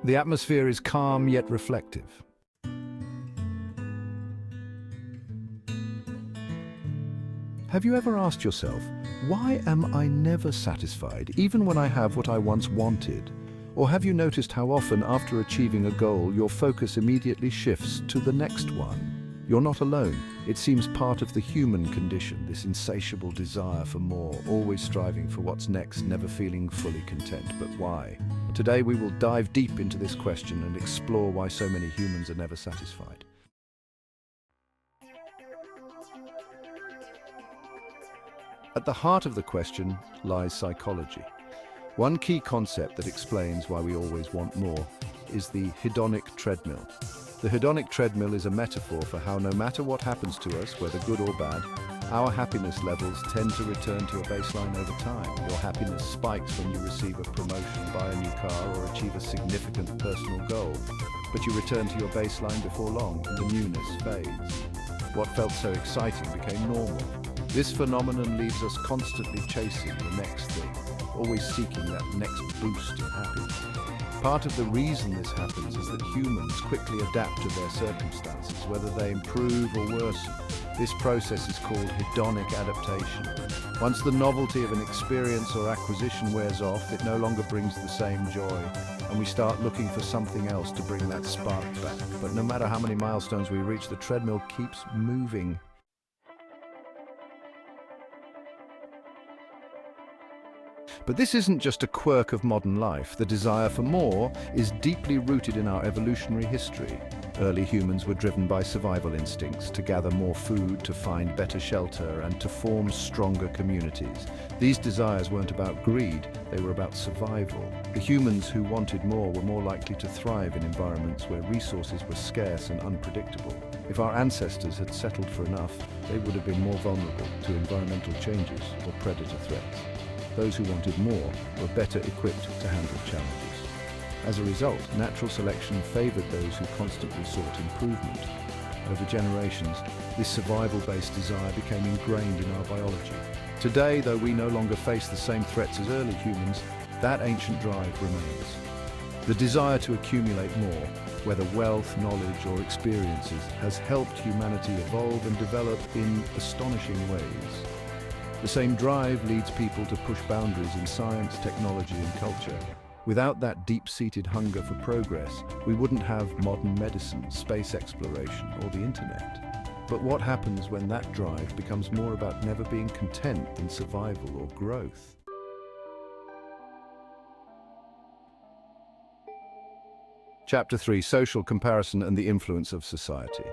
The atmosphere is calm yet reflective. Have you ever asked yourself, why am I never satisfied, even when I have what I once wanted? Or have you noticed how often, after achieving a goal, your focus immediately shifts to the next one? You're not alone. It seems part of the human condition, this insatiable desire for more, always striving for what's next, never feeling fully content. But why? Today we will dive deep into this question and explore why so many humans are never satisfied. At the heart of the question lies psychology. One key concept that explains why we always want more is the hedonic treadmill. The hedonic treadmill is a metaphor for how no matter what happens to us, whether good or bad, our happiness levels tend to return to a baseline over time. Your happiness spikes when you receive a promotion, buy a new car, or achieve a significant personal goal. But you return to your baseline before long, and the newness fades. What felt so exciting became normal. This phenomenon leaves us constantly chasing the next thing, always seeking that next boost of happiness. Part of the reason this happens is that humans quickly adapt to their circumstances, whether they improve or worsen. This process is called hedonic adaptation. Once the novelty of an experience or acquisition wears off, it no longer brings the same joy, and we start looking for something else to bring that spark back. But no matter how many milestones we reach, the treadmill keeps moving. But this isn't just a quirk of modern life. The desire for more is deeply rooted in our evolutionary history. Early humans were driven by survival instincts to gather more food, to find better shelter, and to form stronger communities. These desires weren't about greed, they were about survival. The humans who wanted more were more likely to thrive in environments where resources were scarce and unpredictable. If our ancestors had settled for enough, they would have been more vulnerable to environmental changes or predator threats. Those who wanted more were better equipped to handle challenges. As a result, natural selection favored those who constantly sought improvement. Over generations, this survival-based desire became ingrained in our biology. Today, though we no longer face the same threats as early humans, that ancient drive remains. The desire to accumulate more, whether wealth, knowledge, or experiences, has helped humanity evolve and develop in astonishing ways. The same drive leads people to push boundaries in science, technology, and culture. Without that deep-seated hunger for progress, we wouldn't have modern medicine, space exploration, or the internet. But what happens when that drive becomes more about never being content than survival or growth? Chapter 3: Social Comparison and the Influence of Society.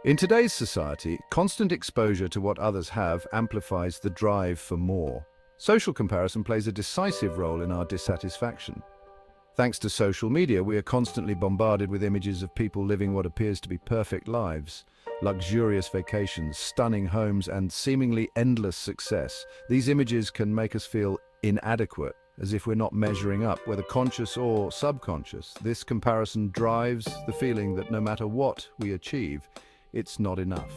In today's society, constant exposure to what others have amplifies the drive for more. Social comparison plays a decisive role in our dissatisfaction. Thanks to social media, we are constantly bombarded with images of people living what appears to be perfect lives, luxurious vacations, stunning homes, and seemingly endless success. These images can make us feel inadequate, as if we're not measuring up, whether conscious or subconscious. This comparison drives the feeling that no matter what we achieve, it's not enough.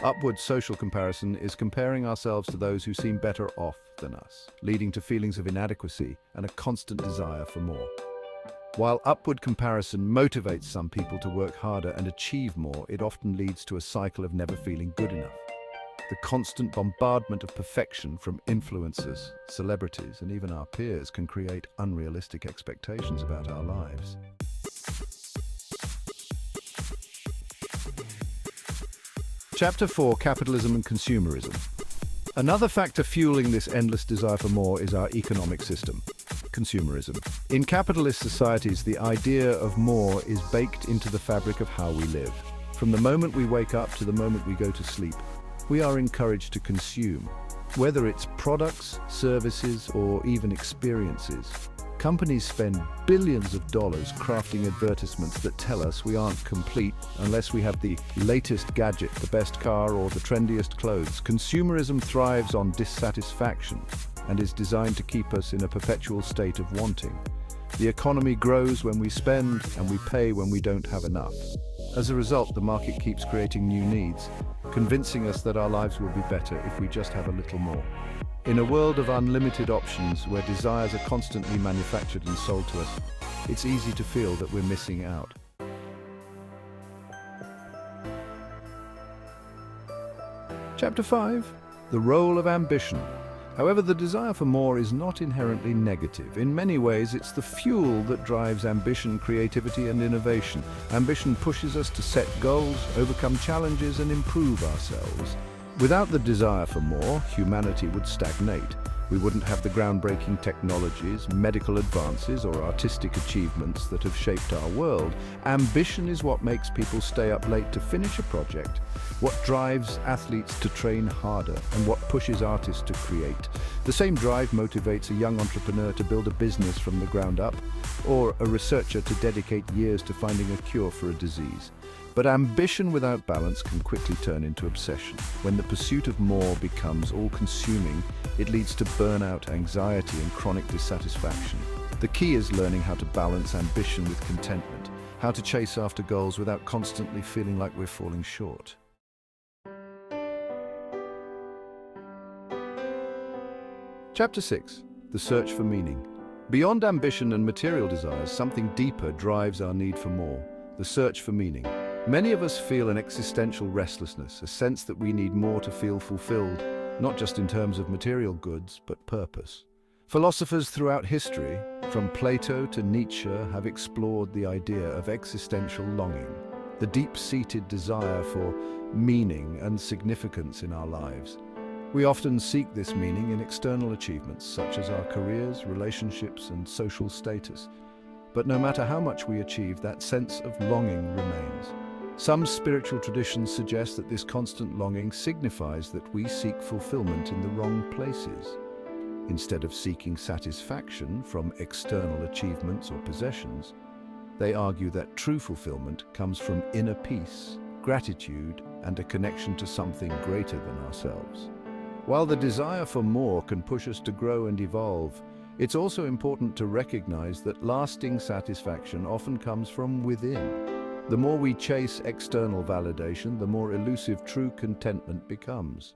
Upward social comparison is comparing ourselves to those who seem better off than us, leading to feelings of inadequacy and a constant desire for more. While upward comparison motivates some people to work harder and achieve more, it often leads to a cycle of never feeling good enough. The constant bombardment of perfection from influencers, celebrities, and even our peers can create unrealistic expectations about our lives. Chapter 4: Capitalism and Consumerism. Another factor fueling this endless desire for more is our economic system, consumerism. In capitalist societies, the idea of more is baked into the fabric of how we live. From the moment we wake up to the moment we go to sleep, we are encouraged to consume. Whether it's products, services, or even experiences, companies spend billions of dollars crafting advertisements that tell us we aren't complete unless we have the latest gadget, the best car, or the trendiest clothes. Consumerism thrives on dissatisfaction and is designed to keep us in a perpetual state of wanting. The economy grows when we spend, and we pay when we don't have enough. As a result, the market keeps creating new needs, convincing us that our lives will be better if we just have a little more. In a world of unlimited options where desires are constantly manufactured and sold to us, it's easy to feel that we're missing out. Chapter 5. The role of ambition. However, the desire for more is not inherently negative. In many ways, it's the fuel that drives ambition, creativity, and innovation. Ambition pushes us to set goals, overcome challenges, and improve ourselves. Without the desire for more, humanity would stagnate. We wouldn't have the groundbreaking technologies, medical advances, or artistic achievements that have shaped our world. Ambition is what makes people stay up late to finish a project, what drives athletes to train harder, and what pushes artists to create. The same drive motivates a young entrepreneur to build a business from the ground up, or a researcher to dedicate years to finding a cure for a disease. But ambition without balance can quickly turn into obsession. When the pursuit of more becomes all-consuming, it leads to burnout, anxiety, and chronic dissatisfaction. The key is learning how to balance ambition with contentment, how to chase after goals without constantly feeling like we're falling short. Chapter 6. The search for meaning. Beyond ambition and material desires, something deeper drives our need for more: the search for meaning. Many of us feel an existential restlessness, a sense that we need more to feel fulfilled, not just in terms of material goods, but purpose. Philosophers throughout history, from Plato to Nietzsche, have explored the idea of existential longing, the deep-seated desire for meaning and significance in our lives. We often seek this meaning in external achievements, such as our careers, relationships, and social status. But no matter how much we achieve, that sense of longing remains. Some spiritual traditions suggest that this constant longing signifies that we seek fulfillment in the wrong places. Instead of seeking satisfaction from external achievements or possessions, they argue that true fulfillment comes from inner peace, gratitude, and a connection to something greater than ourselves. While the desire for more can push us to grow and evolve, it's also important to recognize that lasting satisfaction often comes from within. The more we chase external validation, the more elusive true contentment becomes.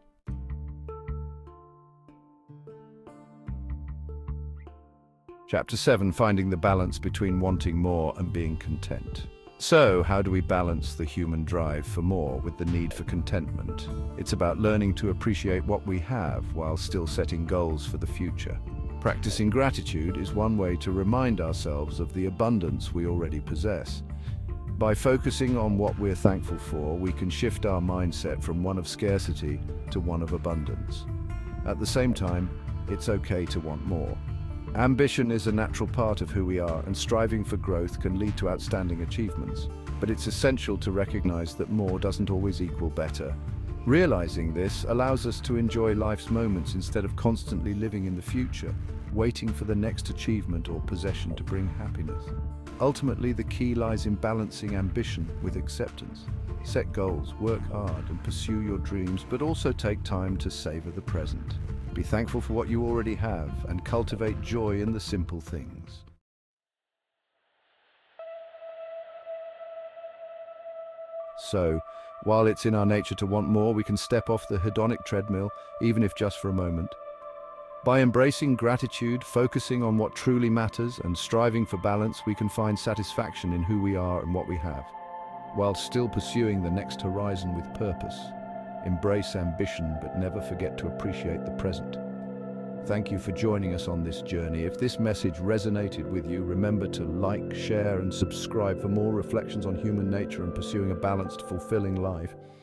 Chapter 7. Finding the balance between wanting more and being content. So, how do we balance the human drive for more with the need for contentment? It's about learning to appreciate what we have while still setting goals for the future. Practicing gratitude is one way to remind ourselves of the abundance we already possess. By focusing on what we're thankful for, we can shift our mindset from one of scarcity to one of abundance. At the same time, it's okay to want more. Ambition is a natural part of who we are, and striving for growth can lead to outstanding achievements. But it's essential to recognize that more doesn't always equal better. Realizing this allows us to enjoy life's moments instead of constantly living in the future, waiting for the next achievement or possession to bring happiness. Ultimately, the key lies in balancing ambition with acceptance. Set goals, work hard, and pursue your dreams, but also take time to savor the present. Be thankful for what you already have and cultivate joy in the simple things. So, while it's in our nature to want more, we can step off the hedonic treadmill, even if just for a moment. By embracing gratitude, focusing on what truly matters, and striving for balance, we can find satisfaction in who we are and what we have, while still pursuing the next horizon with purpose. Embrace ambition, but never forget to appreciate the present. Thank you for joining us on this journey. If this message resonated with you, remember to like, share, and subscribe for more reflections on human nature and pursuing a balanced, fulfilling life.